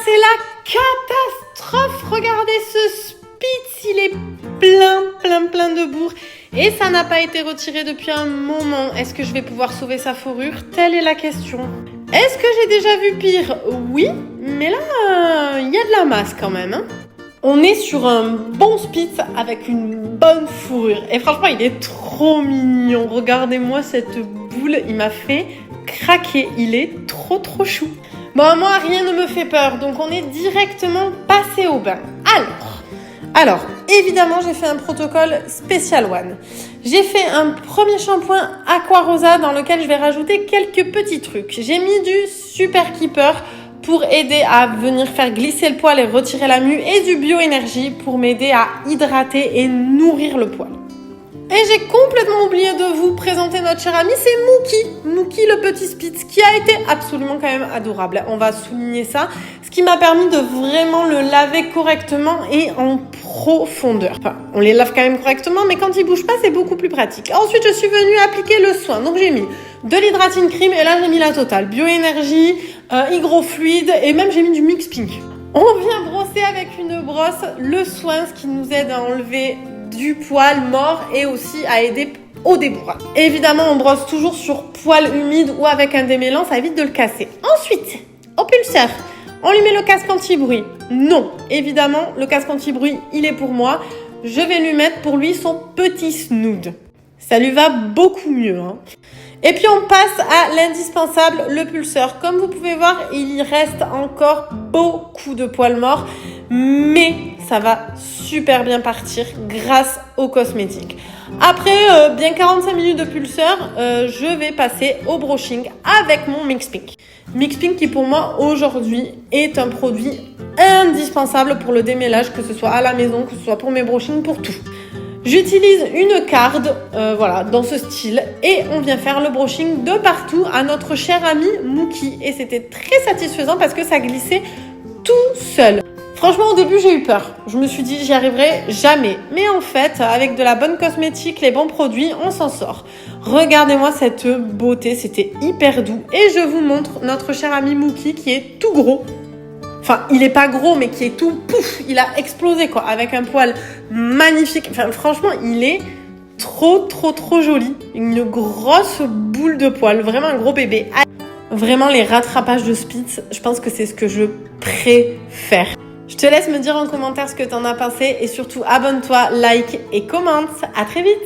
c'est la catastrophe. Regardez ce Spitz, il est plein de bourre. Et ça n'a pas été retiré depuis un moment. Est-ce que je vais pouvoir sauver sa fourrure? Telle est la question. Est-ce que j'ai déjà vu pire? Oui, mais là, il y a de la masse quand même. Hein. On est sur un bon Spitz avec une bonne fourrure. Et franchement, il est trop mignon. Regardez-moi cette boule, il m'a fait craquer. Il est trop chou. Bon, moi, rien ne me fait peur. Donc, on est directement passé au bain. Alors, évidemment, j'ai fait un protocole Special One. J'ai fait un premier shampoing Aqua Rosa dans lequel je vais rajouter quelques petits trucs. J'ai mis du Super Keeper pour aider à venir faire glisser le poil et retirer la mue et du Bioénergie pour m'aider à hydrater et nourrir le poil. Et j'ai complètement oublié de vous présenter notre cher ami, c'est Mookie le petit Spitz, qui a été absolument quand même adorable. On va souligner ça, ce qui m'a permis de vraiment le laver correctement et en profondeur. Enfin, on les lave quand même correctement, mais quand ils bougent pas, c'est beaucoup plus pratique. Ensuite, je suis venue appliquer le soin. Donc, j'ai mis de l'Hydrating Cream et là, j'ai mis la totale. Bioénergie, hygrofluide et même j'ai mis du Mix Pink. On vient brosser avec une brosse le soin, ce qui nous aide à enlever du poil mort et aussi à aider au débourrage. Évidemment, on brosse toujours sur poil humide ou avec un démêlant, ça évite de le casser. Ensuite, au pulseur, on lui met le casque anti-bruit. Non, évidemment, le casque anti-bruit, il est pour moi. Je vais lui mettre pour lui son petit snood. Ça lui va beaucoup mieux. Hein. Et puis, on passe à l'indispensable, le pulseur. Comme vous pouvez voir, il y reste encore beaucoup de poils morts, mais ça va super bien partir grâce aux cosmétiques. Après bien 45 minutes de pulseur, je vais passer au brushing avec mon Mix Pink. Mix Pink qui pour moi aujourd'hui est un produit indispensable pour le démêlage, que ce soit à la maison, que ce soit pour mes brushings, pour tout. J'utilise une card, voilà, dans ce style et on vient faire le brushing de partout à notre cher ami Mookie et c'était très satisfaisant parce que ça glissait tout seul. Franchement, au début, j'ai eu peur. Je me suis dit, j'y arriverai jamais. Mais en fait, avec de la bonne cosmétique, les bons produits, on s'en sort. Regardez-moi cette beauté, c'était hyper doux. Et je vous montre notre cher ami Mookie qui est tout gros. Enfin, il est pas gros, mais qui est tout pouf. Il a explosé, quoi, avec un poil magnifique. Enfin, franchement, il est trop joli. Une grosse boule de poil, vraiment un gros bébé. Vraiment, les rattrapages de Spitz, je pense que c'est ce que je préfère. Je te laisse me dire en commentaire ce que t'en as pensé et surtout abonne-toi, like et commente. À très vite!